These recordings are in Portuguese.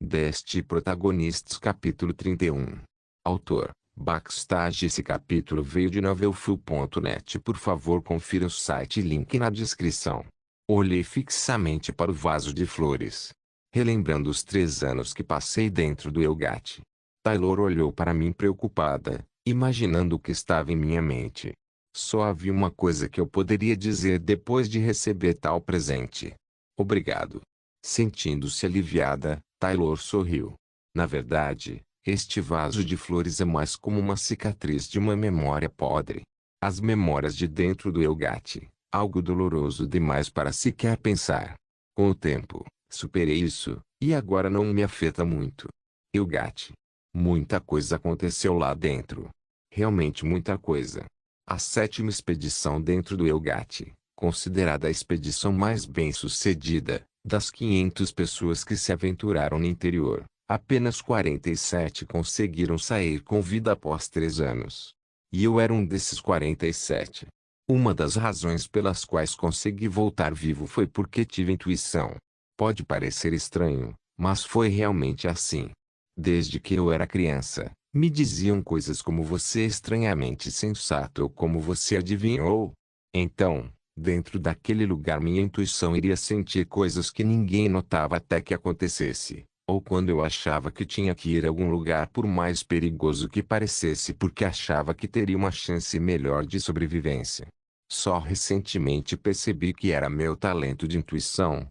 Deste Protagonistas capítulo 31. Autor, Backstage. Esse capítulo veio de novelfull.net. Por favor confira o site, link na descrição. Olhei fixamente para o vaso de flores, relembrando os 3 anos que passei dentro do Elgate. Taylor olhou para mim preocupada, imaginando o que estava em minha mente. Só havia uma coisa que eu poderia dizer depois de receber tal presente: obrigado. Sentindo-se aliviada, Taylor sorriu. Na verdade, este vaso de flores é mais como uma cicatriz de uma memória podre. As memórias de dentro do Elgate, algo doloroso demais para sequer pensar. Com o tempo, superei isso, e agora não me afeta muito. Elgate. Muita coisa aconteceu lá dentro. Realmente muita coisa. A 7ª expedição dentro do Elgate, considerada a expedição mais bem-sucedida, das 500 pessoas que se aventuraram no interior, apenas 47 conseguiram sair com vida após 3 anos. E eu era um desses 47. Uma das razões pelas quais consegui voltar vivo foi porque tive intuição. Pode parecer estranho, mas foi realmente assim. Desde que eu era criança, me diziam coisas como "você é estranhamente sensato" ou "como você adivinhou". Então, dentro daquele lugar minha intuição iria sentir coisas que ninguém notava até que acontecesse, ou quando eu achava que tinha que ir a algum lugar por mais perigoso que parecesse porque achava que teria uma chance melhor de sobrevivência. Só recentemente percebi que era meu talento de intuição.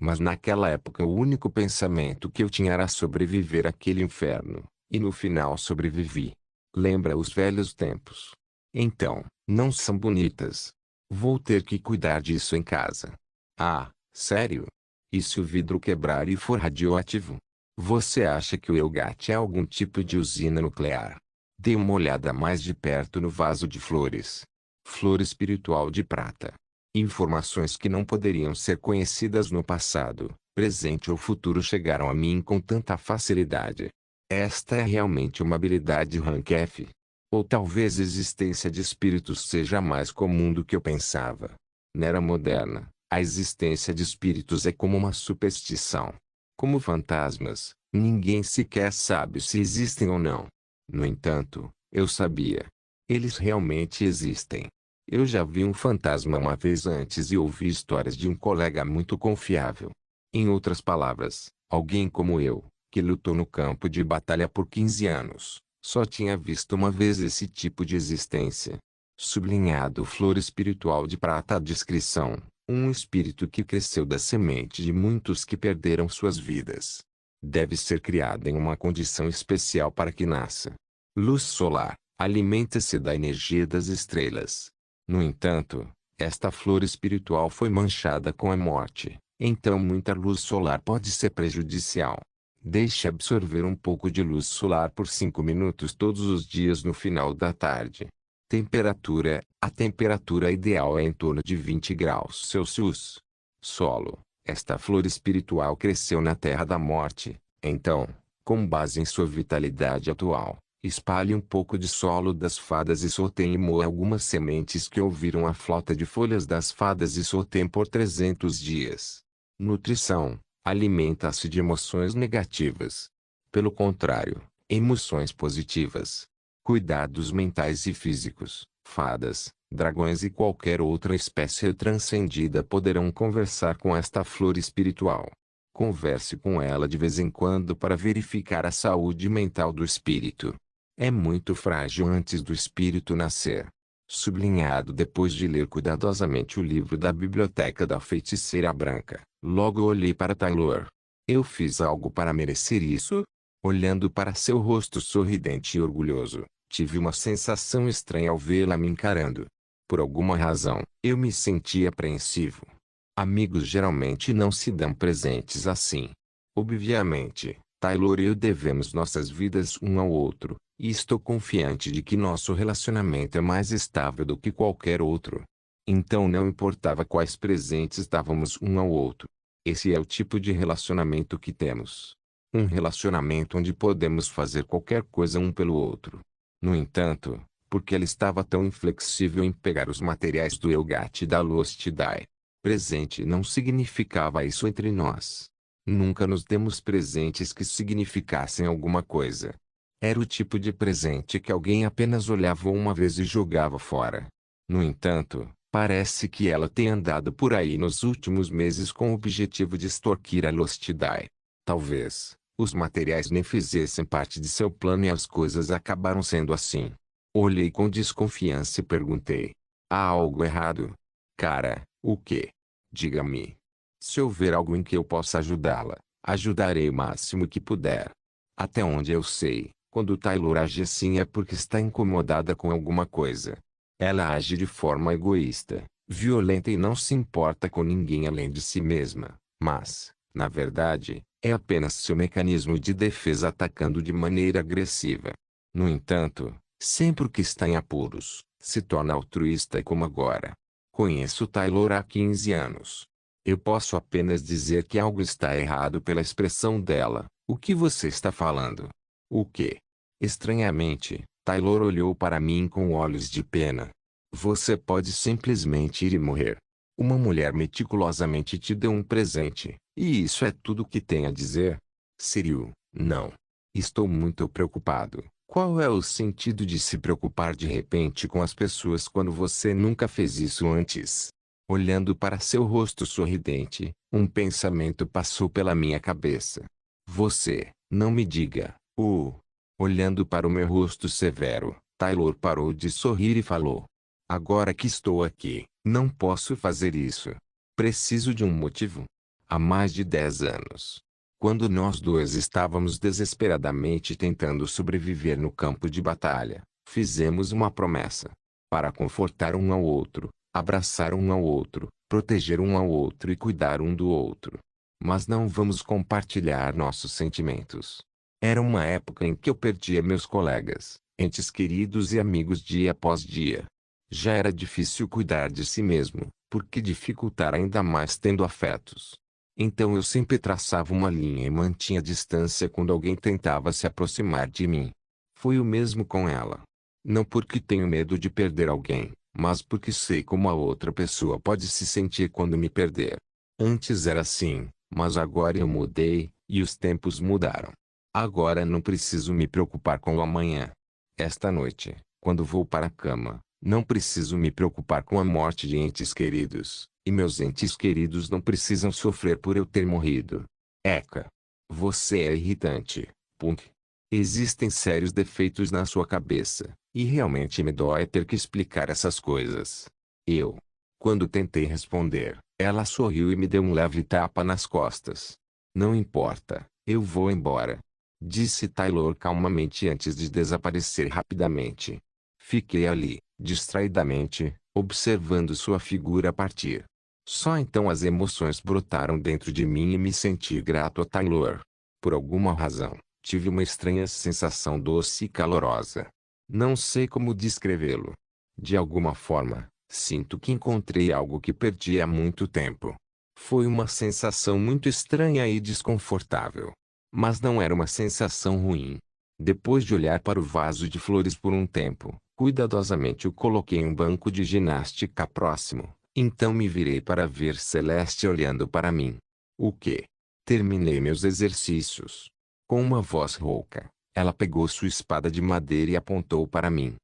Mas naquela época o único pensamento que eu tinha era sobreviver àquele inferno, e no final sobrevivi. Lembra os velhos tempos? Então, não são bonitas. Vou ter que cuidar disso em casa. Sério? E se o vidro quebrar e for radioativo? Você acha que o Elgate é algum tipo de usina nuclear? Dei uma olhada mais de perto no vaso de flores. Flor espiritual de prata. Informações que não poderiam ser conhecidas no passado, presente ou futuro chegaram a mim com tanta facilidade. Esta é realmente uma habilidade rank F. Ou talvez a existência de espíritos seja mais comum do que eu pensava. Na era moderna, a existência de espíritos é como uma superstição. Como fantasmas, ninguém sequer sabe se existem ou não. No entanto, eu sabia. Eles realmente existem. Eu já vi um fantasma uma vez antes e ouvi histórias de um colega muito confiável. Em outras palavras, alguém como eu, que lutou no campo de batalha por 15 anos, só tinha visto uma vez esse tipo de existência. Sublinhado flor espiritual de prata. A descrição: um espírito que cresceu da semente de muitos que perderam suas vidas. Deve ser criado em uma condição especial para que nasça. Luz solar, alimenta-se da energia das estrelas. No entanto, esta flor espiritual foi manchada com a morte, então muita luz solar pode ser prejudicial. Deixe absorver um pouco de luz solar por 5 minutos todos os dias no final da tarde. Temperatura: a temperatura ideal é em torno de 20 graus Celsius. Solo: esta flor espiritual cresceu na Terra da Morte, então, com base em sua vitalidade atual, espalhe um pouco de solo das fadas e Sotem e moa algumas sementes que ouviram a flauta de folhas das fadas e Sotem por 300 dias. Nutrição: alimenta-se de emoções negativas. Pelo contrário, emoções positivas. Cuidados mentais e físicos: fadas, dragões e qualquer outra espécie transcendida poderão conversar com esta flor espiritual. Converse com ela de vez em quando para verificar a saúde mental do espírito. É muito frágil antes do espírito nascer. Sublinhado depois de ler cuidadosamente o livro da biblioteca da feiticeira branca, logo olhei para Taylor. Eu fiz algo para merecer isso? Olhando para seu rosto sorridente e orgulhoso, tive uma sensação estranha ao vê-la me encarando. Por alguma razão, eu me senti apreensivo. Amigos geralmente não se dão presentes assim. Obviamente, Taylor e eu devemos nossas vidas um ao outro, e estou confiante de que nosso relacionamento é mais estável do que qualquer outro. Então não importava quais presentes dávamos um ao outro. Esse é o tipo de relacionamento que temos. Um relacionamento onde podemos fazer qualquer coisa um pelo outro. No entanto, porque ela estava tão inflexível em pegar os materiais do Elgate e da Lost Die, presente não significava isso entre nós. Nunca nos demos presentes que significassem alguma coisa. Era o tipo de presente que alguém apenas olhava uma vez e jogava fora. No entanto, parece que ela tem andado por aí nos últimos meses com o objetivo de extorquir a Lostidai. Talvez os materiais nem fizessem parte de seu plano e as coisas acabaram sendo assim. Olhei com desconfiança e perguntei: há algo errado? Cara, o quê? Diga-me. Se houver algo em que eu possa ajudá-la, ajudarei o máximo que puder. Até onde eu sei, quando Taylor age assim é porque está incomodada com alguma coisa. Ela age de forma egoísta, violenta e não se importa com ninguém além de si mesma, mas, na verdade, é apenas seu mecanismo de defesa atacando de maneira agressiva. No entanto, sempre que está em apuros, se torna altruísta como agora. Conheço Taylor há 15 anos. Eu posso apenas dizer que algo está errado pela expressão dela. O que você está falando? O quê? Estranhamente, Taylor olhou para mim com olhos de pena. Você pode simplesmente ir e morrer. Uma mulher meticulosamente te deu um presente, e isso é tudo que tem a dizer? Cyril, não. Estou muito preocupado. Qual é o sentido de se preocupar de repente com as pessoas quando você nunca fez isso antes? Olhando para seu rosto sorridente, um pensamento passou pela minha cabeça. Você, não me diga, Olhando para o meu rosto severo, Taylor parou de sorrir e falou: agora que estou aqui, não posso fazer isso. Preciso de um motivo. Há mais de 10 anos. Quando nós dois estávamos desesperadamente tentando sobreviver no campo de batalha, fizemos uma promessa. Para confortar um ao outro, abraçar um ao outro, proteger um ao outro e cuidar um do outro. Mas não vamos compartilhar nossos sentimentos. Era uma época em que eu perdia meus colegas, entes queridos e amigos dia após dia. Já era difícil cuidar de si mesmo, por que dificultar ainda mais tendo afetos? Então eu sempre traçava uma linha e mantinha distância quando alguém tentava se aproximar de mim. Foi o mesmo com ela. Não porque tenho medo de perder alguém, mas porque sei como a outra pessoa pode se sentir quando me perder. Antes era assim, mas agora eu mudei, e os tempos mudaram. Agora não preciso me preocupar com o amanhã. Esta noite, quando vou para a cama, não preciso me preocupar com a morte de entes queridos, e meus entes queridos não precisam sofrer por eu ter morrido. Eka. Você é irritante, Punk. Existem sérios defeitos na sua cabeça, e realmente me dói ter que explicar essas coisas. Quando tentei responder, ela sorriu e me deu um leve tapa nas costas. Não importa, eu vou embora, disse Taylor calmamente antes de desaparecer rapidamente. Fiquei ali, distraidamente, observando sua figura partir. Só então as emoções brotaram dentro de mim e me senti grato a Taylor. Por alguma razão, tive uma estranha sensação doce e calorosa. Não sei como descrevê-lo. De alguma forma, sinto que encontrei algo que perdi há muito tempo. Foi uma sensação muito estranha e desconfortável. Mas não era uma sensação ruim. Depois de olhar para o vaso de flores por um tempo, cuidadosamente o coloquei em um banco de ginástica próximo. Então me virei para ver Celeste olhando para mim. O quê? Terminei meus exercícios. Com uma voz rouca, ela pegou sua espada de madeira e apontou para mim.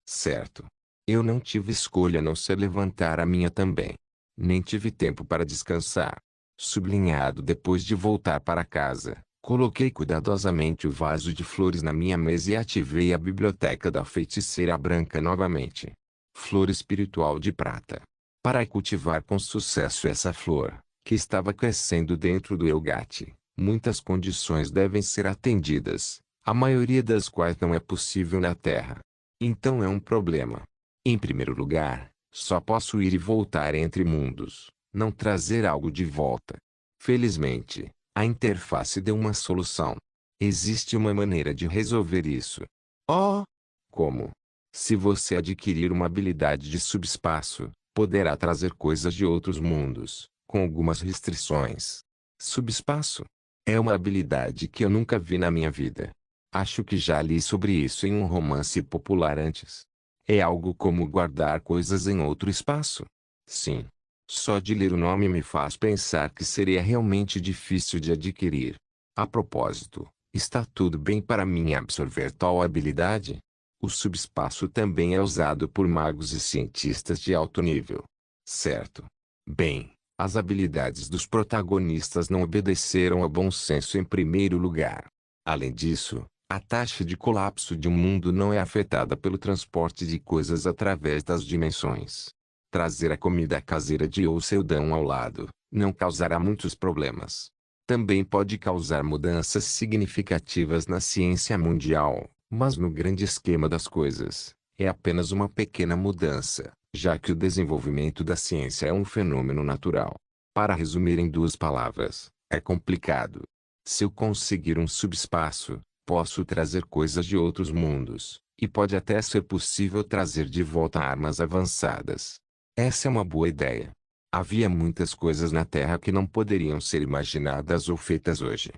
Certo. Eu não tive escolha a não ser levantar a minha também. Nem tive tempo para descansar. Sublinhado depois de voltar para casa, coloquei cuidadosamente o vaso de flores na minha mesa e ativei a biblioteca da feiticeira branca novamente. Flor espiritual de prata. Para cultivar com sucesso essa flor, que estava crescendo dentro do Elgate, muitas condições devem ser atendidas, a maioria das quais não é possível na Terra. Então é um problema. Em primeiro lugar, só posso ir e voltar entre mundos, não trazer algo de volta. Felizmente, a interface deu uma solução. Existe uma maneira de resolver isso. Oh! Como? Se você adquirir uma habilidade de subespaço, poderá trazer coisas de outros mundos, com algumas restrições. Subespaço? É uma habilidade que eu nunca vi na minha vida. Acho que já li sobre isso em um romance popular antes. É algo como guardar coisas em outro espaço. Sim. Só de ler o nome me faz pensar que seria realmente difícil de adquirir. A propósito, está tudo bem para mim absorver tal habilidade? O subespaço também é usado por magos e cientistas de alto nível. Certo. Bem, as habilidades dos protagonistas não obedeceram ao bom senso em primeiro lugar. Além disso, a taxa de colapso de um mundo não é afetada pelo transporte de coisas através das dimensões. Trazer a comida caseira de Oseldão ao lado não causará muitos problemas. Também pode causar mudanças significativas na ciência mundial, mas no grande esquema das coisas, é apenas uma pequena mudança, já que o desenvolvimento da ciência é um fenômeno natural. Para resumir em 2 palavras, é complicado. Se eu conseguir um subespaço, posso trazer coisas de outros mundos, e pode até ser possível trazer de volta armas avançadas. Essa é uma boa ideia. Havia muitas coisas na Terra que não poderiam ser imaginadas ou feitas hoje.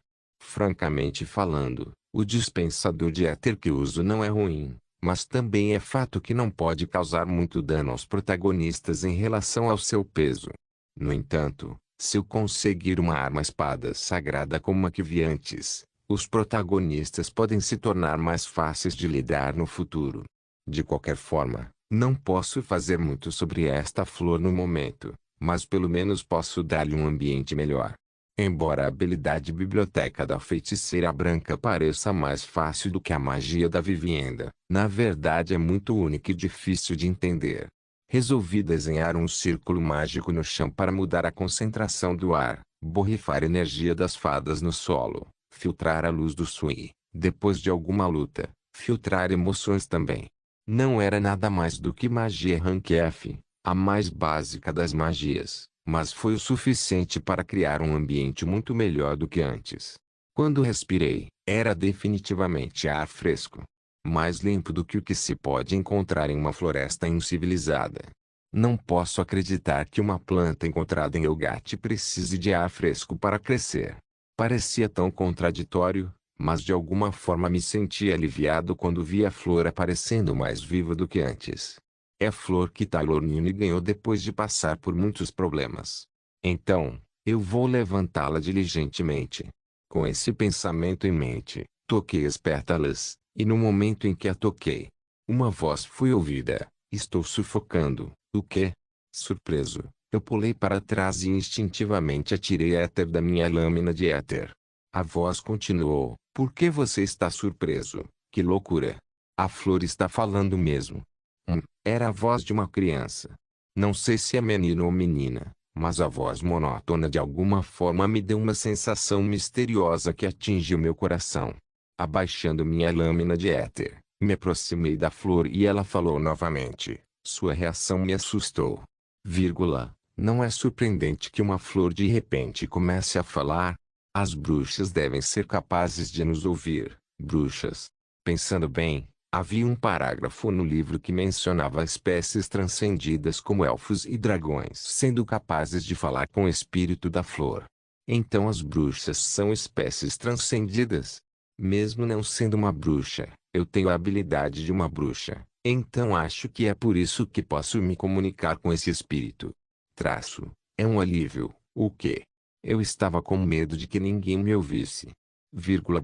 Francamente falando, o dispensador de éter que uso não é ruim, mas também é fato que não pode causar muito dano aos protagonistas em relação ao seu peso. No entanto, se eu conseguir uma arma-espada sagrada como a que vi antes, os protagonistas podem se tornar mais fáceis de lidar no futuro. De qualquer forma, não posso fazer muito sobre esta flor no momento, mas pelo menos posso dar-lhe um ambiente melhor. Embora a habilidade biblioteca da feiticeira branca pareça mais fácil do que a magia da Vivienda, na verdade é muito única e difícil de entender. Resolvi desenhar um círculo mágico no chão para mudar a concentração do ar, borrifar energia das fadas no solo, filtrar a luz do Sui, depois de alguma luta, filtrar emoções também. Não era nada mais do que magia Rank F, a mais básica das magias, mas foi o suficiente para criar um ambiente muito melhor do que antes. Quando respirei, era definitivamente ar fresco. Mais limpo do que o que se pode encontrar em uma floresta incivilizada. Não posso acreditar que uma planta encontrada em Elgate precise de ar fresco para crescer. Parecia tão contraditório, mas de alguma forma me senti aliviado quando vi a flor aparecendo mais viva do que antes. É a flor que Taylor Nini ganhou depois de passar por muitos problemas. Então, eu vou levantá-la diligentemente. Com esse pensamento em mente, toquei as pétalas, e no momento em que a toquei, uma voz foi ouvida: "Estou sufocando." O quê? Surpreso, eu pulei para trás e instintivamente atirei éter da minha lâmina de éter. A voz continuou: "Por que você está surpreso? Que loucura! A flor está falando mesmo." Era a voz de uma criança. Não sei se é menino ou menina, mas a voz monótona de alguma forma me deu uma sensação misteriosa que atingiu meu coração. Abaixando minha lâmina de éter, me aproximei da flor e ela falou novamente. Sua reação me assustou. Não é surpreendente que uma flor de repente comece a falar? As bruxas devem ser capazes de nos ouvir, bruxas. Pensando bem, havia um parágrafo no livro que mencionava espécies transcendidas como elfos e dragões sendo capazes de falar com o espírito da flor. Então as bruxas são espécies transcendidas? Mesmo não sendo uma bruxa, eu tenho a habilidade de uma bruxa, então acho que é por isso que posso me comunicar com esse espírito. É um alívio, o quê? Eu estava com medo de que ninguém me ouvisse.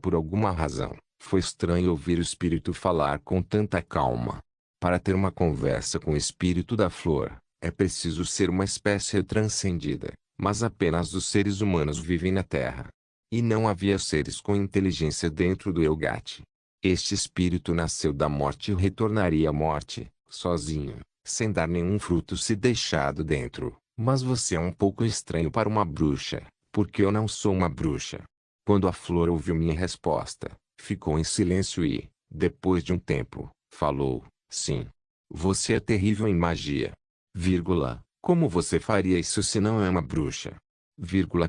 Por alguma razão, foi estranho ouvir o espírito falar com tanta calma. Para ter uma conversa com o espírito da flor, é preciso ser uma espécie transcendida, mas apenas os seres humanos vivem na Terra. E não havia seres com inteligência dentro do Elgate. Este espírito nasceu da morte e retornaria à morte, sozinho, sem dar nenhum fruto se deixado dentro. Mas você é um pouco estranho para uma bruxa, porque eu não sou uma bruxa. Quando a flor ouviu minha resposta, ficou em silêncio e, depois de um tempo, falou: "Sim. Você é terrível em magia. Como você faria isso se não é uma bruxa?"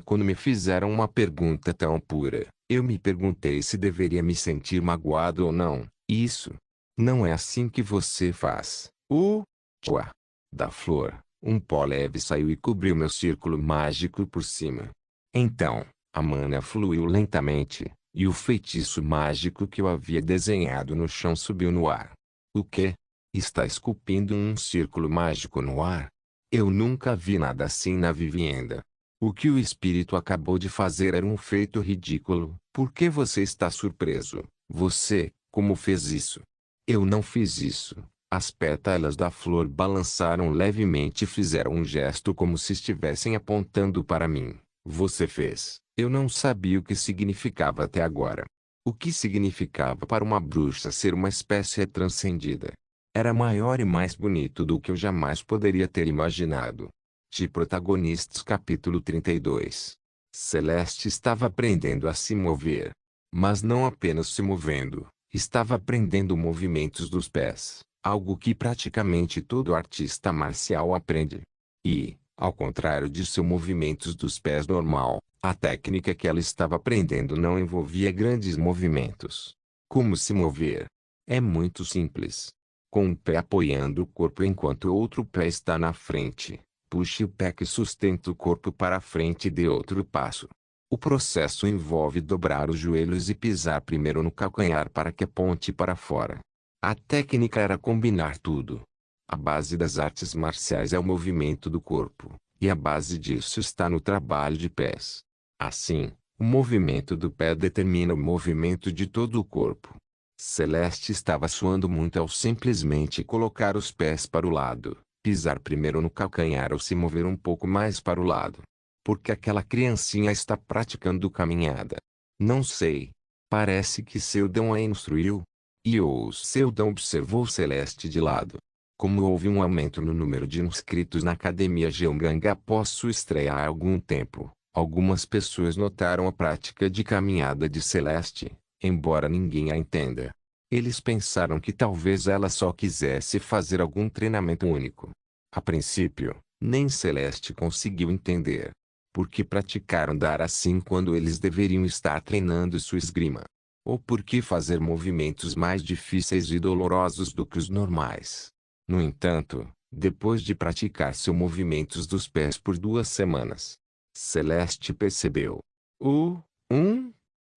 Quando me fizeram uma pergunta tão pura, eu me perguntei se deveria me sentir magoado ou não. Isso não é assim que você faz. Tchua! Da flor, um pó leve saiu e cobriu meu círculo mágico por cima. Então, a mana fluiu lentamente, e o feitiço mágico que eu havia desenhado no chão subiu no ar. O quê? Está esculpindo um círculo mágico no ar? Eu nunca vi nada assim na Vivienda. O que o espírito acabou de fazer era um feito ridículo. Por que você está surpreso? Você, como fez isso? Eu não fiz isso. As pétalas da flor balançaram levemente e fizeram um gesto como se estivessem apontando para mim. Você fez. Eu não sabia o que significava até agora. O que significava para uma bruxa ser uma espécie transcendida. Era maior e mais bonito do que eu jamais poderia ter imaginado. De Protagonistas capítulo 32. Celeste estava aprendendo a se mover. Mas não apenas se movendo, estava aprendendo movimentos dos pés, algo que praticamente todo artista marcial aprende. E, ao contrário de seus movimentos dos pés normal, a técnica que ela estava aprendendo não envolvia grandes movimentos. Como se mover? É muito simples. Com um pé apoiando o corpo enquanto o outro pé está na frente, puxe o pé que sustenta o corpo para frente e dê outro passo. O processo envolve dobrar os joelhos e pisar primeiro no calcanhar para que aponte para fora. A técnica era combinar tudo. A base das artes marciais é o movimento do corpo, e a base disso está no trabalho de pés. Assim, o movimento do pé determina o movimento de todo o corpo. Celeste estava suando muito ao simplesmente colocar os pés para o lado, pisar primeiro no calcanhar ou se mover um pouco mais para o lado. Porque aquela criancinha está praticando caminhada. Não sei. Parece que Seldon a instruiu. E o Seldon observou Celeste de lado. Como houve um aumento no número de inscritos na Academia Jeongang após sua estreia há algum tempo, algumas pessoas notaram a prática de caminhada de Celeste, embora ninguém a entenda. Eles pensaram que talvez ela só quisesse fazer algum treinamento único. A princípio, nem Celeste conseguiu entender. Por que praticar andar assim quando eles deveriam estar treinando sua esgrima? Ou por que fazer movimentos mais difíceis e dolorosos do que os normais? No entanto, depois de praticar seus movimentos dos pés por 2 semanas, Celeste percebeu.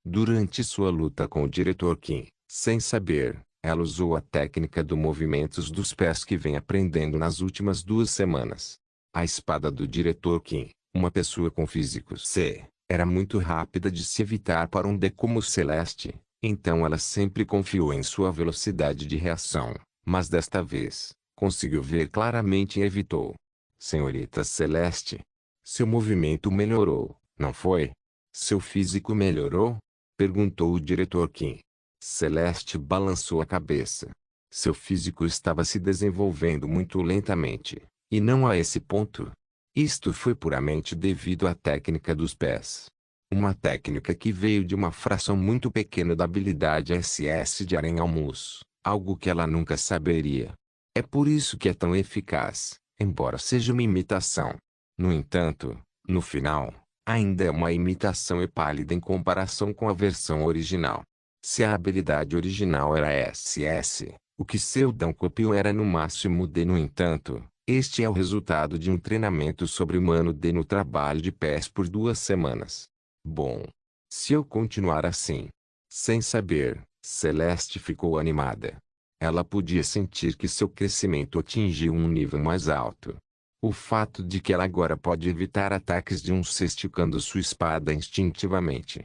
Durante sua luta com o diretor Kim, sem saber, ela usou a técnica dos movimentos dos pés que vem aprendendo nas últimas 2 semanas. A espada do diretor Kim, uma pessoa com físico C, era muito rápida de se evitar para um D como Celeste, então ela sempre confiou em sua velocidade de reação, mas desta vez, conseguiu ver claramente e evitou. Senhorita Celeste, seu movimento melhorou, não foi? Seu físico melhorou? Perguntou o diretor Kim. Celeste balançou a cabeça. Seu físico estava se desenvolvendo muito lentamente, e não a esse ponto. Isto foi puramente devido à técnica dos pés. Uma técnica que veio de uma fração muito pequena da habilidade SS de Aranha-Almus, algo que ela nunca saberia. É por isso que é tão eficaz, embora seja uma imitação. No entanto, no final, ainda é uma imitação e pálida em comparação com a versão original. Se a habilidade original era SS, o que Seldon copiou era no máximo D. No entanto, este é o resultado de um treinamento sobre-humano D no trabalho de pés por 2 semanas. Bom, se eu continuar assim, sem saber, Celeste ficou animada. Ela podia sentir que seu crescimento atingiu um nível mais alto. O fato de que ela agora pode evitar ataques de um C esticando sua espada instintivamente.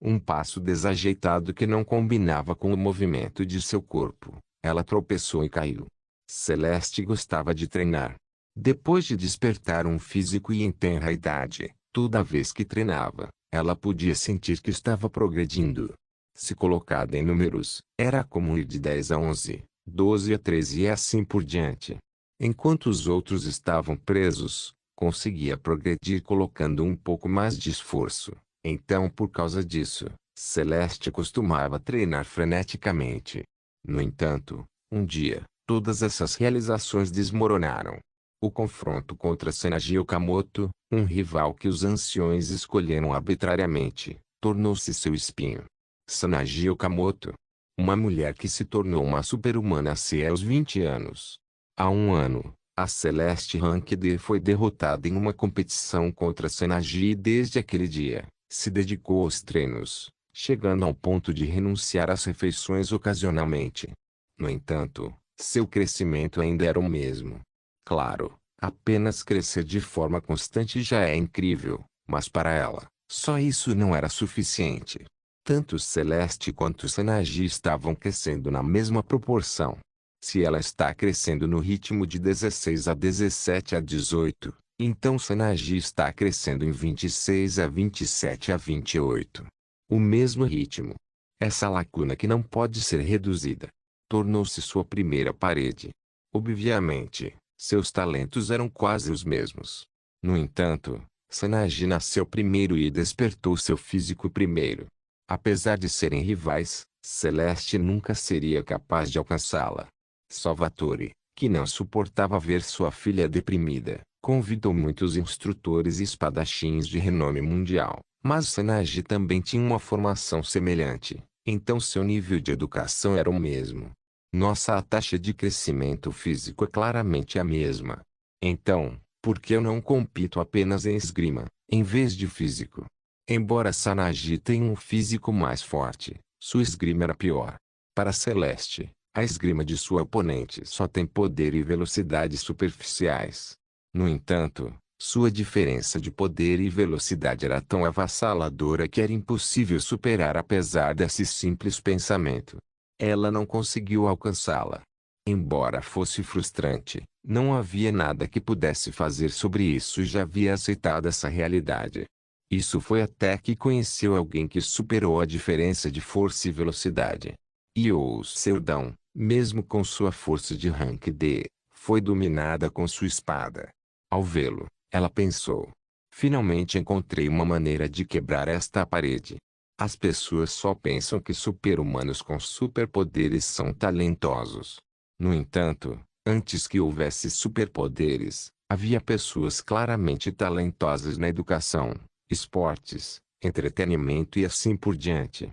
Um passo desajeitado que não combinava com o movimento de seu corpo. Ela tropeçou e caiu. Celeste gostava de treinar. Depois de despertar um físico e em tenra idade, toda vez que treinava, ela podia sentir que estava progredindo. Se colocada em números, era como ir de 10 a 11, 12 a 13 e assim por diante. Enquanto os outros estavam presos, conseguia progredir colocando um pouco mais de esforço. Então, por causa disso, Celeste costumava treinar freneticamente. No entanto, um dia, todas essas realizações desmoronaram. O confronto contra Senagi Okamoto, um rival que os anciões escolheram arbitrariamente, tornou-se seu espinho. Senagi Okamoto, uma mulher que se tornou uma super-humana aos 20 anos. Há um ano, a Celeste Ranked foi derrotada em uma competição contra Senagi e desde aquele dia, se dedicou aos treinos, chegando ao ponto de renunciar às refeições ocasionalmente. No entanto, seu crescimento ainda era o mesmo. Claro, Apenas crescer de forma constante já é incrível, mas para ela, só isso não era suficiente. Tanto Celeste quanto Senagi estavam crescendo na mesma proporção. Se ela está crescendo no ritmo de 16 a 17 a 18, então Senagi está crescendo em 26 a 27 a 28. O mesmo ritmo. Essa lacuna que não pode ser reduzida, tornou-se sua primeira parede. Obviamente, seus talentos eram quase os mesmos. No entanto, Senagi nasceu primeiro e despertou seu físico primeiro. Apesar de serem rivais, Celeste nunca seria capaz de alcançá-la. Salvatore, que não suportava ver sua filha deprimida, convidou muitos instrutores e espadachins de renome mundial, mas Senagi também tinha uma formação semelhante, então seu nível de educação era o mesmo. Nossa taxa de crescimento físico é claramente a mesma. Então, por que eu não compito apenas em esgrima, em vez de físico? Embora Sanagi tenha um físico mais forte, sua esgrima era pior. Para Celeste, a esgrima de sua oponente só tem poder e velocidade superficiais. No entanto, sua diferença de poder e velocidade era tão avassaladora que era impossível superar apesar desse simples pensamento. Ela não conseguiu alcançá-la. Embora fosse frustrante, não havia nada que pudesse fazer sobre isso e já havia aceitado essa realidade. Isso foi até que conheceu alguém que superou a diferença de força e velocidade. Io Seldon, mesmo com sua força de rank D, foi dominada com sua espada. Ao vê-lo, ela pensou: finalmente encontrei uma maneira de quebrar esta parede. As pessoas só pensam que super-humanos com superpoderes são talentosos. No entanto, antes que houvesse superpoderes, havia pessoas claramente talentosas na educação, esportes, entretenimento e assim por diante.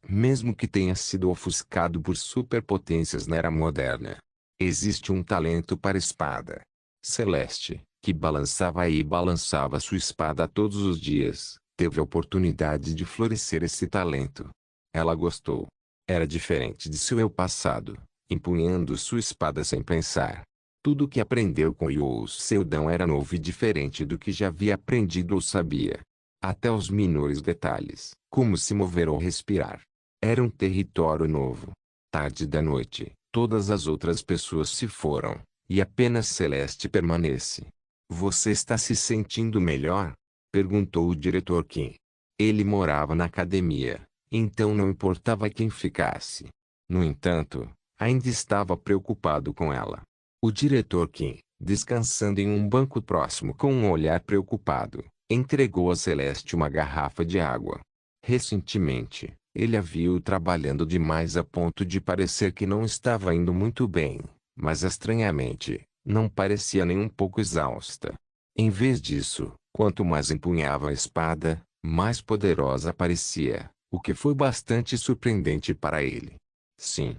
Mesmo que tenha sido ofuscado por superpotências na era moderna, existe um talento para espada. Celeste, que balançava e balançava sua espada todos os dias, teve a oportunidade de florescer esse talento. Ela gostou. Era diferente de seu eu passado, empunhando sua espada sem pensar. Tudo o que aprendeu com Io Seldon era novo e diferente do que já havia aprendido ou sabia. Até os menores detalhes, como se mover ou respirar. Era um território novo. Tarde da noite, todas as outras pessoas se foram, e apenas Celeste permanece. Você está se sentindo melhor? Perguntou o diretor Kim. Ele morava na academia, então não importava quem ficasse. No entanto, ainda estava preocupado com ela. O diretor Kim, descansando em um banco próximo com um olhar preocupado, entregou a Celeste uma garrafa de água. Recentemente, ele a viu trabalhando demais a ponto de parecer que não estava indo muito bem, mas estranhamente, não parecia nem um pouco exausta. Em vez disso, quanto mais empunhava a espada, mais poderosa parecia, o que foi bastante surpreendente para ele. Sim.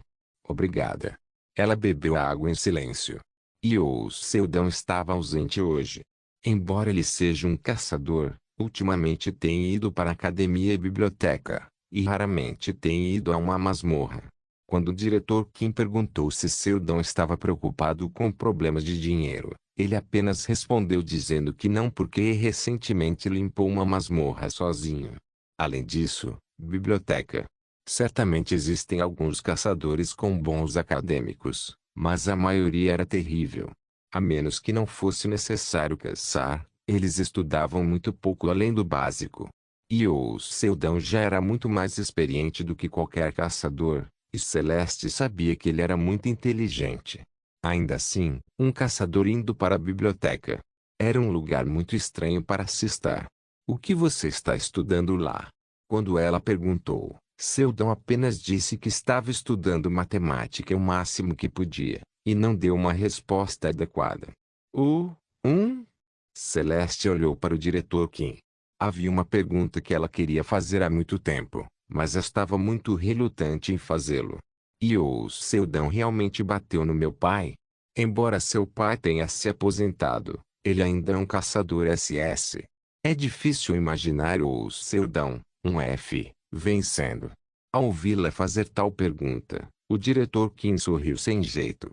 Obrigada. Ela bebeu a água em silêncio. Io Seldon estava ausente hoje. Embora ele seja um caçador, ultimamente tem ido para a academia e biblioteca, e raramente tem ido a uma masmorra. Quando o diretor Kim perguntou se Seldon estava preocupado com problemas de dinheiro, ele apenas respondeu dizendo que não porque recentemente limpou uma masmorra sozinho. Além disso, biblioteca. Certamente existem alguns caçadores com bons acadêmicos, mas a maioria era terrível. A menos que não fosse necessário caçar, eles estudavam muito pouco além do básico. Io Seldon já era muito mais experiente do que qualquer caçador, e Celeste sabia que ele era muito inteligente. Ainda assim, um caçador indo para a biblioteca. Era um lugar muito estranho para se estar. O que você está estudando lá? Quando ela perguntou, Seldon apenas disse que estava estudando matemática o máximo que podia, e não deu uma resposta adequada. Um? Celeste olhou para o diretor Kim. Havia uma pergunta que ela queria fazer há muito tempo, mas estava muito relutante em fazê-lo. Io Seldon realmente bateu no meu pai? Embora seu pai tenha se aposentado, ele ainda é um caçador SS. É difícil imaginar o Seldon, um F, vencendo. Ao ouvi-la fazer tal pergunta, o diretor Kim sorriu sem jeito.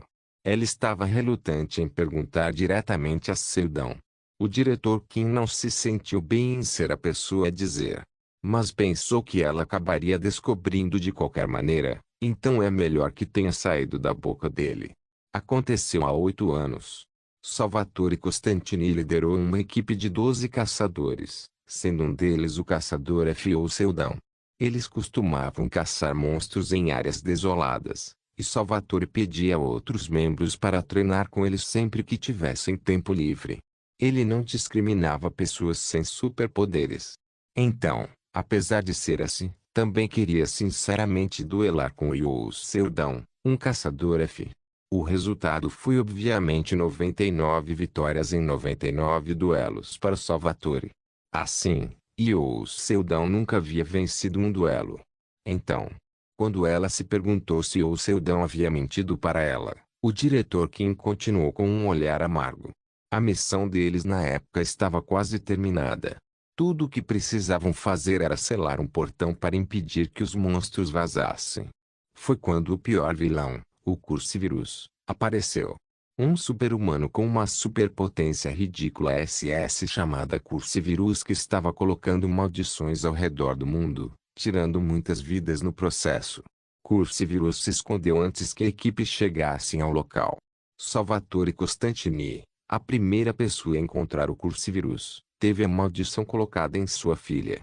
Ela estava relutante em perguntar diretamente a Seldon. O diretor Kim não se sentiu bem em ser a pessoa a dizer. Mas pensou que ela acabaria descobrindo de qualquer maneira, então é melhor que tenha saído da boca dele. Aconteceu há 8 anos. Salvatore Costantini liderou uma equipe de 12 caçadores, sendo um deles o caçador F.O. Seldon. Eles costumavam caçar monstros em áreas desoladas, e Salvatore pedia a outros membros para treinar com eles sempre que tivessem tempo livre. Ele não discriminava pessoas sem superpoderes. Então, apesar de ser assim, também queria sinceramente duelar com Yo Seldon, um caçador F. O resultado foi obviamente 99 vitórias em 99 duelos para Salvatore. Assim, Yo Seldon nunca havia vencido um duelo. Então, quando ela se perguntou se Yo Seldon havia mentido para ela, o diretor Kim continuou com um olhar amargo. A missão deles na época estava quase terminada. Tudo o que precisavam fazer era selar um portão para impedir que os monstros vazassem. Foi quando o pior vilão, o Cursivírus, apareceu. Um super-humano com uma superpotência ridícula SS chamada Cursivírus que estava colocando maldições ao redor do mundo, tirando muitas vidas no processo. Cursivírus se escondeu antes que a equipe chegasse ao local. Salvatore Costantini, a primeira pessoa a encontrar o Cursivírus, teve a maldição colocada em sua filha.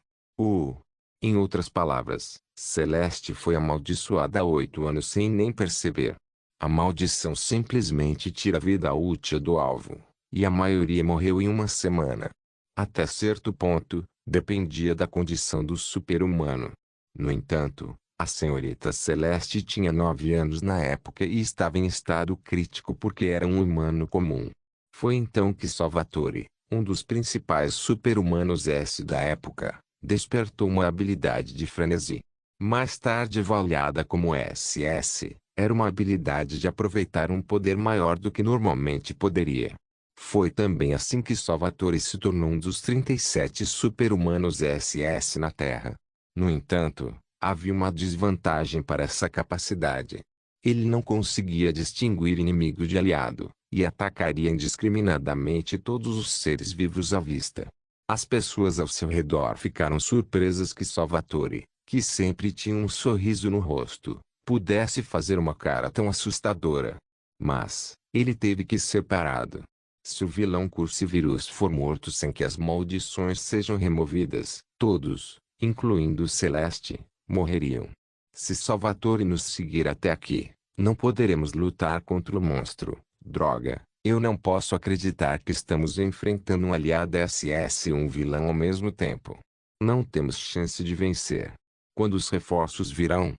Em outras palavras, Celeste foi amaldiçoada há 8 anos sem nem perceber. A maldição simplesmente tira a vida útil do alvo, e a maioria morreu em uma semana. Até certo ponto, dependia da condição do super-humano. No entanto, a senhorita Celeste tinha 9 anos na época e estava em estado crítico porque era um humano comum. Foi então que Salvatore, um dos principais super-humanos S da época, despertou uma habilidade de frenesi. Mais tarde avaliada como SS, era uma habilidade de aproveitar um poder maior do que normalmente poderia. Foi também assim que Salvatore se tornou um dos 37 super-humanos SS na Terra. No entanto, havia uma desvantagem para essa capacidade. Ele não conseguia distinguir inimigo de aliado, e atacaria indiscriminadamente todos os seres vivos à vista. As pessoas ao seu redor ficaram surpresas que Salvatore, que sempre tinha um sorriso no rosto, pudesse fazer uma cara tão assustadora. Mas, ele teve que ser parado. Se o vilão Cursivírus for morto sem que as maldições sejam removidas, todos, incluindo Celeste, morreriam. Se Salvatore nos seguir até aqui, não poderemos lutar contra o monstro. Droga, eu não posso acreditar que estamos enfrentando um aliado SS e um vilão ao mesmo tempo. Não temos chance de vencer. Quando os reforços virão,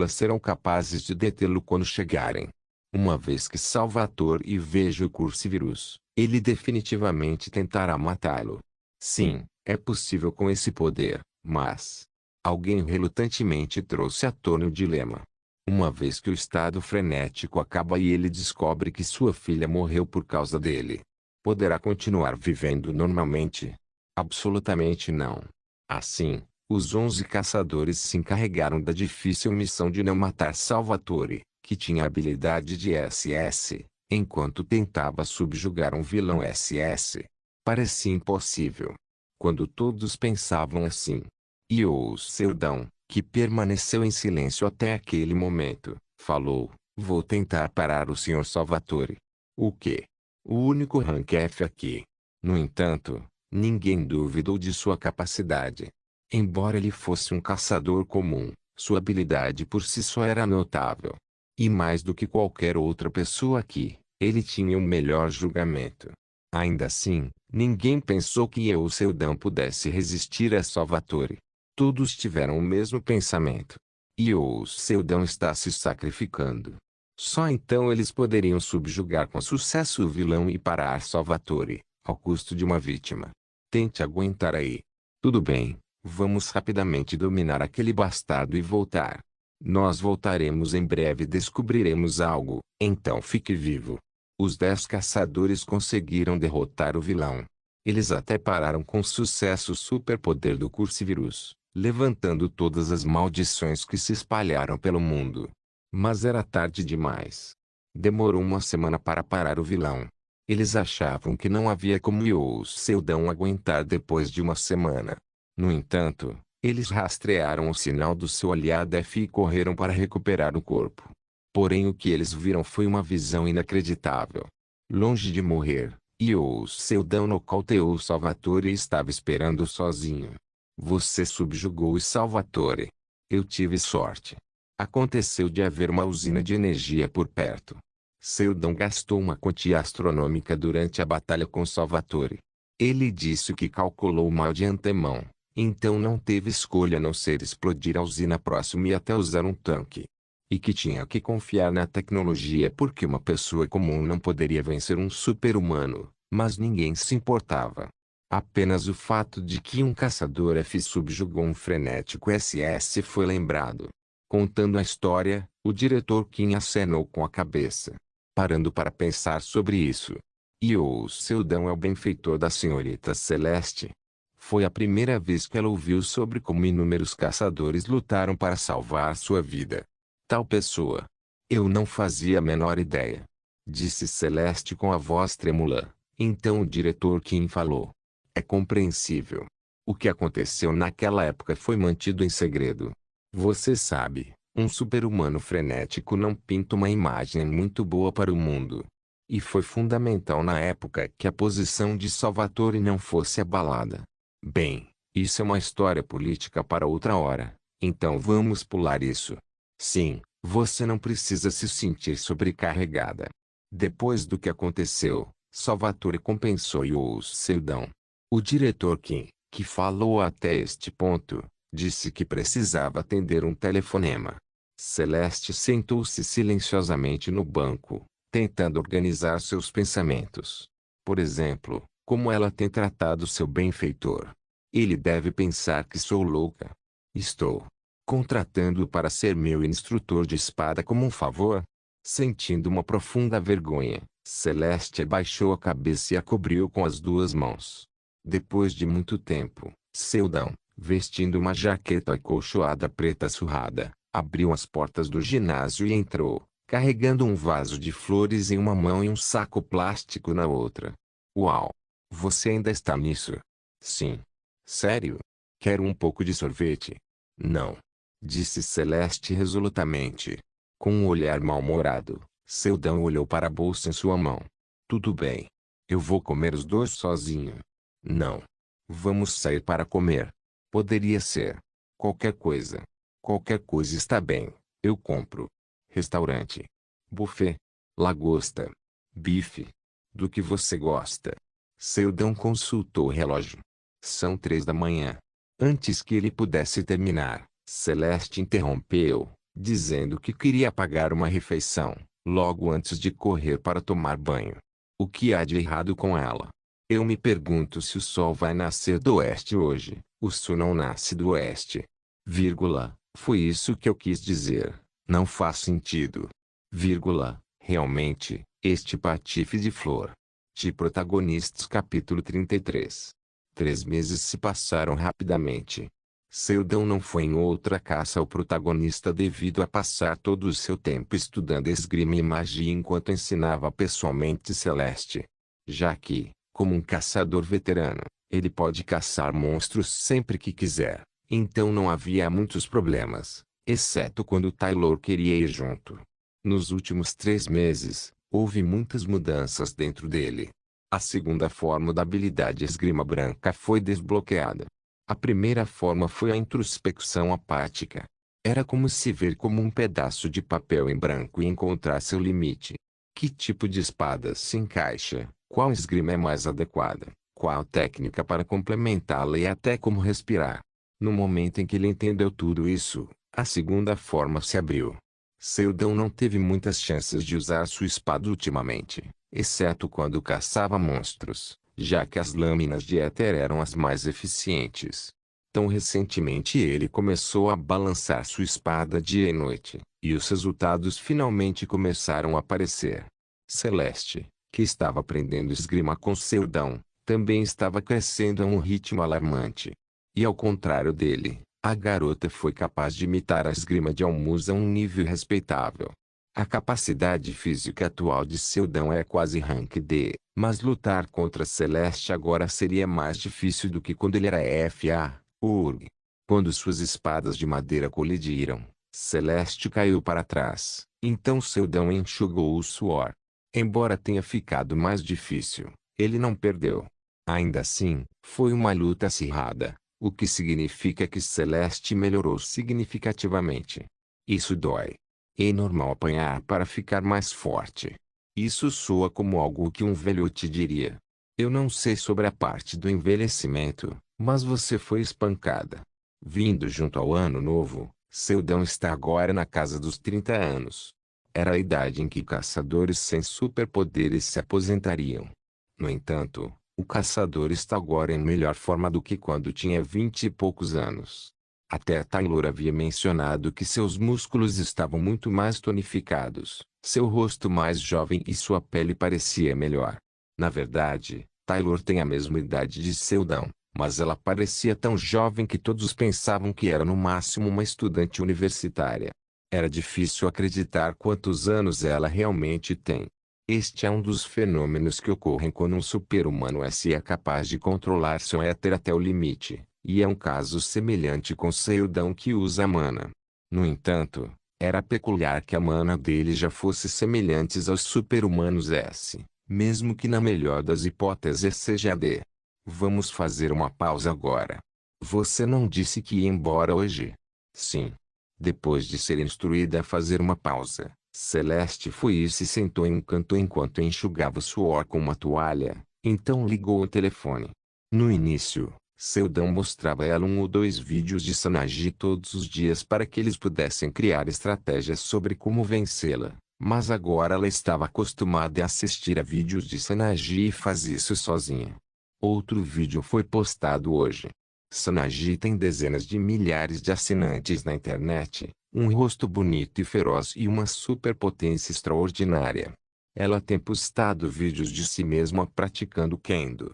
serão capazes de detê-lo quando chegarem. Uma vez que Salvatore veja o Cursivírus, ele definitivamente tentará matá-lo. Sim, é possível com esse poder, mas... Alguém relutantemente trouxe à tona o dilema. Uma vez que o estado frenético acaba e ele descobre que sua filha morreu por causa dele, poderá continuar vivendo normalmente? Absolutamente não. Assim, os 11 caçadores se encarregaram da difícil missão de não matar Salvatore, que tinha a habilidade de SS, enquanto tentava subjugar um vilão SS. Parecia impossível. Quando todos pensavam assim, Yo Seldon, que permaneceu em silêncio até aquele momento, falou: "Vou tentar parar o Sr. Salvatore." O quê? O único rank F aqui. No entanto, ninguém duvidou de sua capacidade. Embora ele fosse um caçador comum, sua habilidade por si só era notável. E mais do que qualquer outra pessoa aqui, ele tinha o melhor julgamento. Ainda assim, ninguém pensou que Yo Seldon pudesse resistir a Salvatore. Todos tiveram o mesmo pensamento. Yo Seldon está se sacrificando. Só então eles poderiam subjugar com sucesso o vilão e parar Salvatore, ao custo de uma vítima. Tente aguentar aí. Tudo bem, vamos rapidamente dominar aquele bastardo e voltar. Nós voltaremos em breve e descobriremos algo, então fique vivo. Os 10 caçadores conseguiram derrotar o vilão. Eles até pararam com sucesso o superpoder do Cursivírus, levantando todas as maldições que se espalharam pelo mundo. Mas era tarde demais. Demorou uma semana para parar o vilão. Eles achavam que não havia como Yosuke Seldon aguentar depois de uma semana. No entanto, eles rastrearam o sinal do seu aliado F e correram para recuperar o corpo. Porém o que eles viram foi uma visão inacreditável. Longe de morrer, Yosuke Seldon nocauteou Salvatore e estava esperando sozinho. Você subjugou o Salvatore. Eu tive sorte. Aconteceu de haver uma usina de energia por perto. Seldon gastou uma quantia astronômica durante a batalha com Salvatore. Ele disse que calculou mal de antemão, então não teve escolha a não ser explodir a usina próxima e até usar um tanque. E que tinha que confiar na tecnologia porque uma pessoa comum não poderia vencer um super-humano, mas ninguém se importava. Apenas o fato de que um caçador F subjugou um frenético SS foi lembrado. Contando a história, o diretor Kim acenou com a cabeça, parando para pensar sobre isso. Yosuke Seldon é o benfeitor da senhorita Celeste. Foi a primeira vez que ela ouviu sobre como inúmeros caçadores lutaram para salvar sua vida. Tal pessoa. Eu não fazia a menor ideia. Disse Celeste com a voz trêmula. Então o diretor Kim falou. É compreensível. O que aconteceu naquela época foi mantido em segredo. Você sabe, um super-humano frenético não pinta uma imagem muito boa para o mundo. E foi fundamental na época que a posição de Salvatore não fosse abalada. Bem, isso é uma história política para outra hora, então vamos pular isso. Sim, você não precisa se sentir sobrecarregada. Depois do que aconteceu, Salvatore compensou Yosuke Seldon. O diretor Kim, que falou até este ponto, disse que precisava atender um telefonema. Celeste sentou-se silenciosamente no banco, tentando organizar seus pensamentos. Por exemplo, como ela tem tratado seu benfeitor. Ele deve pensar que sou louca. Estou contratando-o para ser meu instrutor de espada como um favor? Sentindo uma profunda vergonha, Celeste abaixou a cabeça e a cobriu com as duas mãos. Depois de muito tempo, Seldon, vestindo uma jaqueta acolchoada preta surrada, abriu as portas do ginásio e entrou, carregando um vaso de flores em uma mão e um saco plástico na outra. Uau! Você ainda está nisso? Sim. Sério? Quero um pouco de sorvete? Não. Disse Celeste resolutamente. Com um olhar mal-humorado, Seldon olhou para a bolsa em sua mão. Tudo bem. Eu vou comer os dois sozinho. Não. Vamos sair para comer. Poderia ser. Qualquer coisa. Qualquer coisa está bem. Eu compro. Restaurante. Buffet. Lagosta. Bife. Do que você gosta? Seldon consultou o relógio. São 3 da manhã. Antes que ele pudesse terminar, Celeste interrompeu, dizendo que queria pagar uma refeição, logo antes de correr para tomar banho. O que há de errado com ela? Eu me pergunto se o sol vai nascer do oeste hoje. O sol não nasce do oeste. Vírgula, foi isso que eu quis dizer. Não faz sentido. Vírgula, realmente, este patife de flor. De Protagonistas capítulo 33. 3 meses se passaram rapidamente. Seldon não foi em outra caça ao protagonista devido a passar todo o seu tempo estudando esgrima e magia enquanto ensinava pessoalmente Celeste. Já que, como um caçador veterano, ele pode caçar monstros sempre que quiser, então não havia muitos problemas, exceto quando Taylor queria ir junto. Nos últimos 3 meses, houve muitas mudanças dentro dele. A segunda forma da habilidade esgrima branca foi desbloqueada. A primeira forma foi a introspecção apática. Era como se ver como um pedaço de papel em branco e encontrar seu limite. Que tipo de espada se encaixa? Qual esgrima é mais adequada? Qual técnica para complementá-la e até como respirar? No momento em que ele entendeu tudo isso, a segunda forma se abriu. Seldon não teve muitas chances de usar sua espada ultimamente, exceto quando caçava monstros, já que as lâminas de éter eram as mais eficientes. Tão recentemente ele começou a balançar sua espada dia e noite, e os resultados finalmente começaram a aparecer. Celeste, que estava aprendendo esgrima com Seldon, também estava crescendo a um ritmo alarmante. E ao contrário dele, a garota foi capaz de imitar a esgrima de Almuz a um nível respeitável. A capacidade física atual de Seldon é quase rank D, mas lutar contra Celeste agora seria mais difícil do que quando ele era FA, URG. Quando suas espadas de madeira colidiram, Celeste caiu para trás, então Seldon enxugou o suor. Embora tenha ficado mais difícil, ele não perdeu. Ainda assim, foi uma luta acirrada, o que significa que Celeste melhorou significativamente. Isso dói. É normal apanhar para ficar mais forte. Isso soa como algo que um velhote diria. Eu não sei sobre a parte do envelhecimento, mas você foi espancada. Vindo junto ao ano novo, Seldon está agora na casa dos 30 anos. Era a idade em que caçadores sem superpoderes se aposentariam. No entanto, o caçador está agora em melhor forma do que quando tinha 20 e poucos anos. Até Taylor havia mencionado que seus músculos estavam muito mais tonificados, seu rosto mais jovem e sua pele parecia melhor. Na verdade, Taylor tem a mesma idade de Seldon, mas ela parecia tão jovem que todos pensavam que era no máximo uma estudante universitária. Era difícil acreditar quantos anos ela realmente tem. Este é um dos fenômenos que ocorrem quando um super-humano é capaz de controlar seu éter até o limite. E é um caso semelhante com Seldon que usa a mana. No entanto, era peculiar que a mana dele já fosse semelhantes aos super-humanos S, mesmo que na melhor das hipóteses seja a D. Vamos fazer uma pausa agora. Você não disse que ia embora hoje? Sim. Depois de ser instruída a fazer uma pausa, Celeste foi e se sentou em um canto enquanto enxugava o suor com uma toalha, então ligou o telefone. No início, Seldon mostrava a ela um ou dois vídeos de Sanagi todos os dias para que eles pudessem criar estratégias sobre como vencê-la, mas agora ela estava acostumada a assistir a vídeos de Sanagi e faz isso sozinha. Outro vídeo foi postado hoje. Sanagi tem dezenas de milhares de assinantes na internet, um rosto bonito e feroz e uma superpotência extraordinária. Ela tem postado vídeos de si mesma praticando Kendo.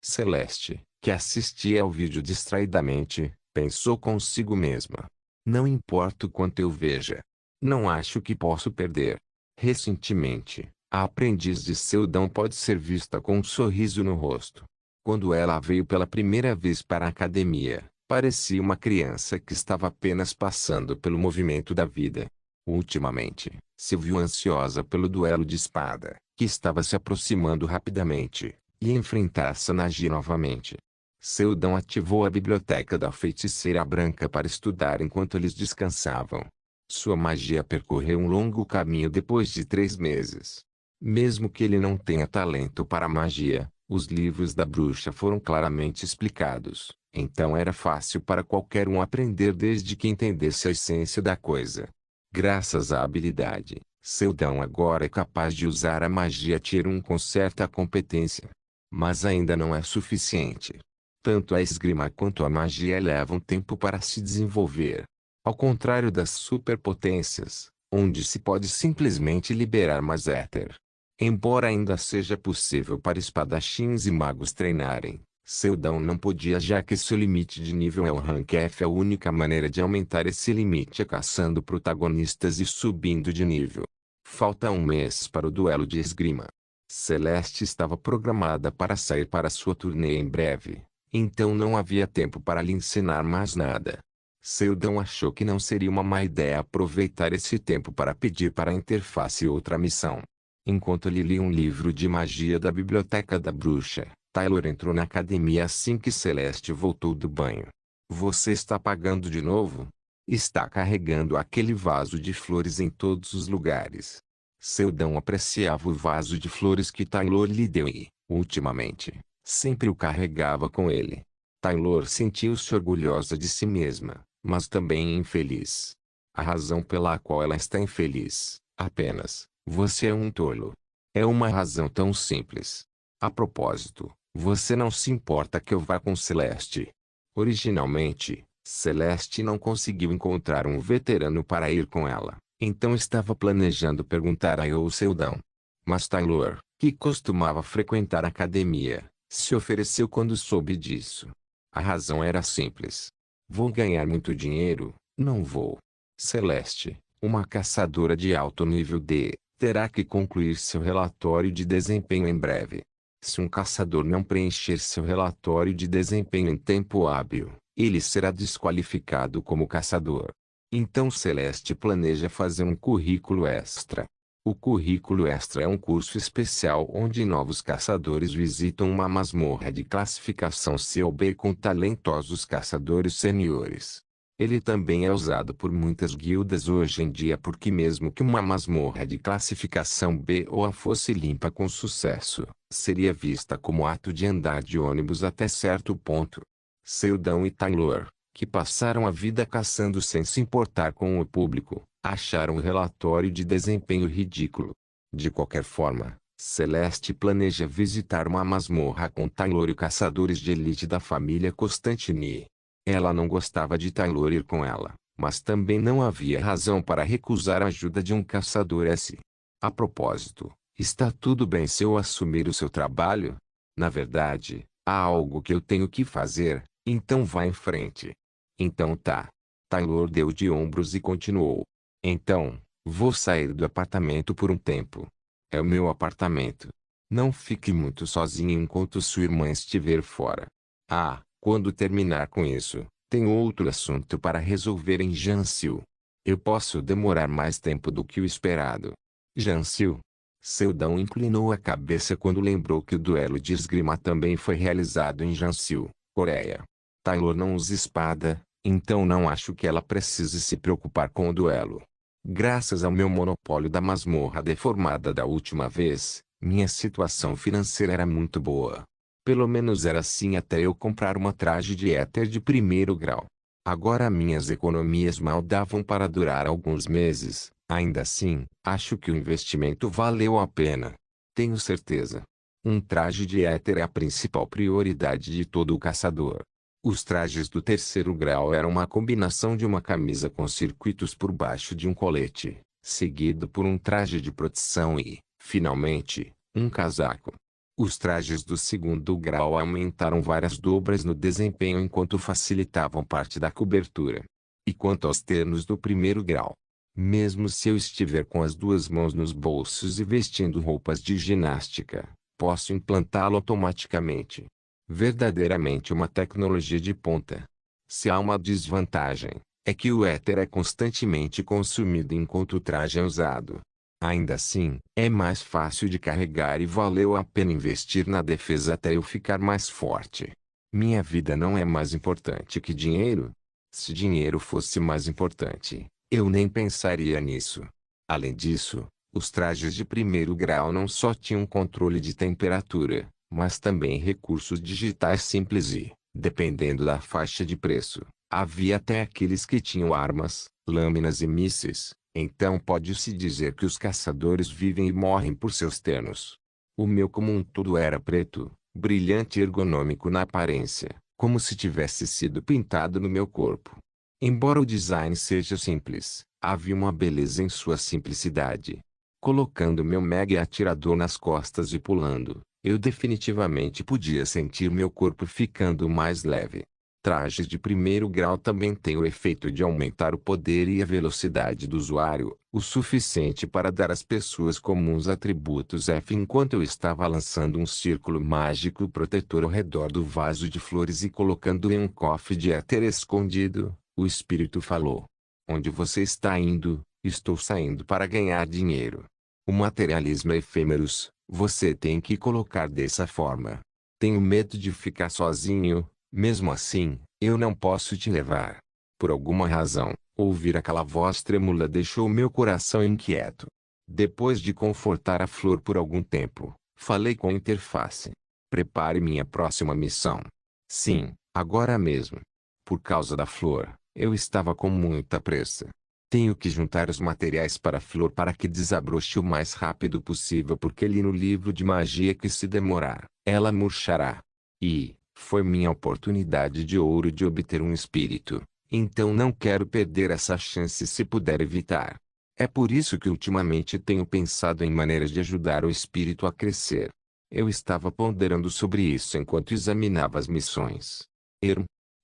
Celeste, que assistia ao vídeo distraidamente, pensou consigo mesma. Não importa o quanto eu veja. Não acho que posso perder. Recentemente, a aprendiz de Seldon pode ser vista com um sorriso no rosto. Quando ela veio pela primeira vez para a academia, parecia uma criança que estava apenas passando pelo movimento da vida. Ultimamente, se viu ansiosa pelo duelo de espada, que estava se aproximando rapidamente, e enfrentar Sanagi novamente. Seldon ativou a biblioteca da feiticeira branca para estudar enquanto eles descansavam. Sua magia percorreu um longo caminho depois de 3 meses. Mesmo que ele não tenha talento para magia, os livros da bruxa foram claramente explicados, então era fácil para qualquer um aprender desde que entendesse a essência da coisa. Graças à habilidade, Seldon agora é capaz de usar a magia Tier 1 com certa competência. Mas ainda não é suficiente. Tanto a esgrima quanto a magia levam tempo para se desenvolver. Ao contrário das superpotências, onde se pode simplesmente liberar mais éter. Embora ainda seja possível para espadachins e magos treinarem, Seldon não podia já que seu limite de nível é o rank F. A única maneira de aumentar esse limite é caçando protagonistas e subindo de nível. Falta um mês para o duelo de esgrima. Celeste estava programada para sair para sua turnê em breve, então não havia tempo para lhe ensinar mais nada. Seldon achou que não seria uma má ideia aproveitar esse tempo para pedir para a interface outra missão. Enquanto ele lia um livro de magia da biblioteca da bruxa, Taylor entrou na academia assim que Celeste voltou do banho. Você está pagando de novo? Está carregando aquele vaso de flores em todos os lugares. Seldon apreciava o vaso de flores que Taylor lhe deu e, ultimamente, sempre o carregava com ele. Taylor sentiu-se orgulhosa de si mesma, mas também infeliz. A razão pela qual ela está infeliz, apenas, você é um tolo. É uma razão tão simples. A propósito, você não se importa que eu vá com Celeste. Originalmente, Celeste não conseguiu encontrar um veterano para ir com ela, então estava planejando perguntar a Seldon. Mas Taylor, que costumava frequentar a academia, se ofereceu quando soube disso. A razão era simples. Vou ganhar muito dinheiro, não vou. Celeste, Uma caçadora de alto nível D terá que concluir seu relatório de desempenho em breve. Se um caçador não preencher seu relatório de desempenho em tempo hábil, ele será desqualificado como caçador. Então Celeste planeja fazer um currículo extra. O currículo extra é um curso especial onde novos caçadores visitam uma masmorra de classificação C ou B com talentosos caçadores seniores. Ele também é usado por muitas guildas hoje em dia porque mesmo que uma masmorra de classificação B ou A fosse limpa com sucesso, seria vista como ato de andar de ônibus até certo ponto. Seldon e Taylor, que passaram a vida caçando sem se importar com o público, acharam o relatório de desempenho ridículo. De qualquer forma, Celeste planeja visitar uma masmorra com Taylor e caçadores de elite da família Constantini. Ela não gostava de Taylor ir com ela, mas também não havia razão para recusar a ajuda de um caçador S. A propósito, está tudo bem se eu assumir o seu trabalho? Na verdade, há algo que eu tenho que fazer, então vá em frente. Então tá. Taylor deu de ombros e continuou. Então, vou sair do apartamento por um tempo. É o meu apartamento. Não fique muito sozinho enquanto sua irmã estiver fora. Ah, quando terminar com isso, tenho outro assunto para resolver em Jansil. Eu posso demorar mais tempo do que o esperado. Jansil. Seldon inclinou a cabeça quando lembrou que o duelo de esgrima também foi realizado em Jansil, Coreia. Taylor não usa espada, então não acho que ela precise se preocupar com o duelo. Graças ao meu monopólio da masmorra deformada da última vez, minha situação financeira era muito boa. Pelo menos era assim até eu comprar uma traje de éter de primeiro grau. Agora minhas economias mal davam para durar alguns meses, ainda assim, acho que o investimento valeu a pena. Tenho certeza. Um traje de éter é a principal prioridade de todo o caçador. Os trajes do terceiro grau eram uma combinação de uma camisa com circuitos por baixo de um colete, seguido por um traje de proteção e, finalmente, um casaco. Os trajes do segundo grau aumentaram várias dobras no desempenho enquanto facilitavam parte da cobertura. E quanto aos ternos do primeiro grau? Mesmo se eu estiver com as duas mãos nos bolsos e vestindo roupas de ginástica, posso implantá-lo automaticamente. Verdadeiramente uma tecnologia de ponta. Se há uma desvantagem, é que o éter é constantemente consumido enquanto o traje é usado. Ainda assim, é mais fácil de carregar e valeu a pena investir na defesa até eu ficar mais forte. Minha vida não é mais importante que dinheiro? Se dinheiro fosse mais importante, eu nem pensaria nisso. Além disso, os trajes de primeiro grau não só tinham controle de temperatura, mas também recursos digitais simples e, dependendo da faixa de preço, havia até aqueles que tinham armas, lâminas e mísseis. Então pode-se dizer que os caçadores vivem e morrem por seus ternos. O meu como um todo era preto, brilhante e ergonômico na aparência, como se tivesse sido pintado no meu corpo. Embora o design seja simples, havia uma beleza em sua simplicidade. Colocando meu mega atirador nas costas e pulando, eu definitivamente podia sentir meu corpo ficando mais leve. Trajes de primeiro grau também têm o efeito de aumentar o poder e a velocidade do usuário, o suficiente para dar às pessoas comuns atributos F. Enquanto eu estava lançando um círculo mágico protetor ao redor do vaso de flores e colocando em um cofre de éter escondido, o espírito falou: "Onde você está indo? Estou saindo para ganhar dinheiro. O materialismo é efêmeros, você tem que colocar dessa forma. Tenho medo de ficar sozinho. Mesmo assim, eu não posso te levar." Por alguma razão, ouvir aquela voz trêmula deixou meu coração inquieto. Depois de confortar a flor por algum tempo, falei com a interface. "Prepare minha próxima missão." Sim, agora mesmo. Por causa da flor, eu estava com muita pressa. Tenho que juntar os materiais para a flor para que desabroche o mais rápido possível porque li no livro de magia que se demorar, ela murchará. E foi minha oportunidade de ouro de obter um espírito, então não quero perder essa chance se puder evitar. É por isso que ultimamente tenho pensado em maneiras de ajudar o espírito a crescer. Eu estava ponderando sobre isso enquanto examinava as missões.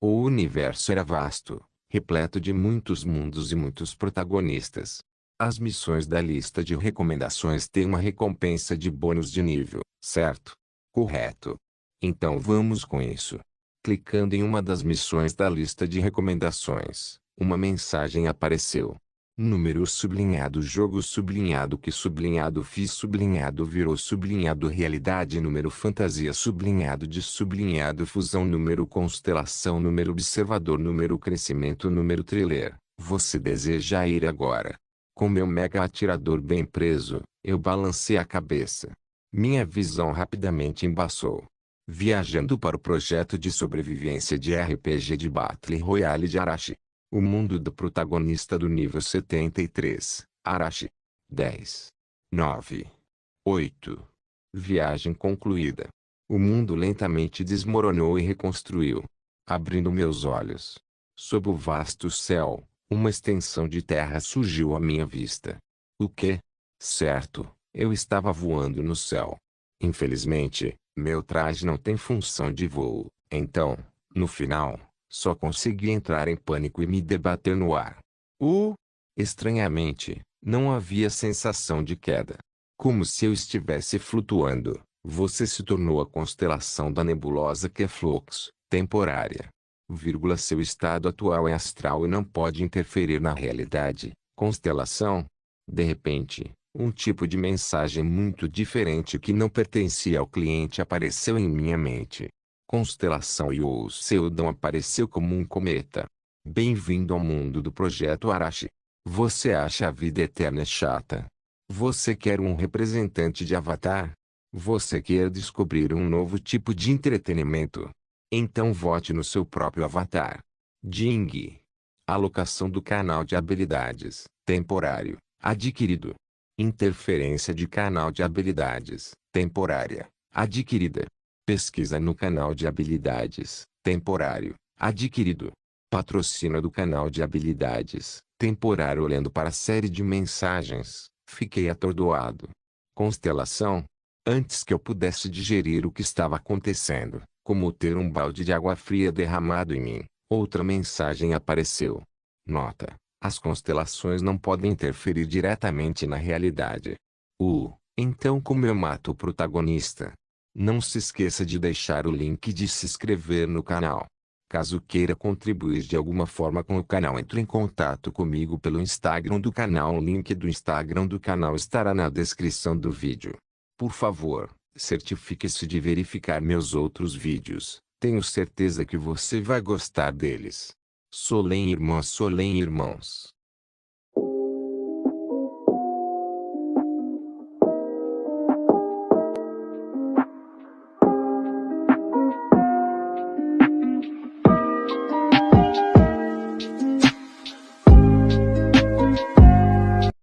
O universo era vasto, repleto de muitos mundos e muitos protagonistas. As missões da lista de recomendações têm uma recompensa de bônus de nível, certo? Correto. Então vamos com isso. Clicando em uma das missões da lista de recomendações, uma mensagem apareceu. Número sublinhado jogo sublinhado que sublinhado fiz sublinhado virou sublinhado realidade número fantasia sublinhado de sublinhado fusão número constelação número observador número crescimento número trailer. Você deseja ir agora? Com meu mega atirador bem preso, eu balancei a cabeça. Minha visão rapidamente embaçou. Viajando para o projeto de sobrevivência de RPG de Battle Royale de Arashi. O mundo do protagonista do nível 73, Arashi. 10, 9, 8. Viagem concluída. O mundo lentamente desmoronou e reconstruiu. Abrindo meus olhos. Sob o vasto céu, uma extensão de terra surgiu à minha vista. O quê? Certo, eu estava voando no céu. Infelizmente, meu traje não tem função de voo, então, no final, só consegui entrar em pânico e me debater no ar. Estranhamente, não havia sensação de queda. Como se eu estivesse flutuando, você se tornou a constelação da nebulosa que é fluxo, temporária. Seu estado atual é astral e não pode interferir na realidade. Constelação? De repente, um tipo de mensagem muito diferente que não pertencia ao cliente apareceu em minha mente. Constelação Yu Seldon apareceu como um cometa. Bem-vindo ao mundo do projeto Arashi. Você acha a vida eterna chata? Você quer um representante de Avatar? Você quer descobrir um novo tipo de entretenimento? Então vote no seu próprio avatar. Jing. Alocação do canal de habilidades, temporário, adquirido. Interferência de canal de habilidades, temporária, adquirida. Pesquisa no canal de habilidades, temporário, adquirido. Patrocínio do canal de habilidades, temporário. Olhando para a série de mensagens, fiquei atordoado. Constelação? Antes que eu pudesse digerir o que estava acontecendo, como ter um balde de água fria derramado em mim, outra mensagem apareceu. Nota: as constelações não podem interferir diretamente na realidade. Então como eu mato o protagonista? Não se esqueça de deixar o link de se inscrever no canal. Caso queira contribuir de alguma forma com o canal, entre em contato comigo pelo Instagram do canal. O link do Instagram do canal estará na descrição do vídeo. Por favor, certifique-se de verificar meus outros vídeos. Tenho certeza que você vai gostar deles. Solem irmãos.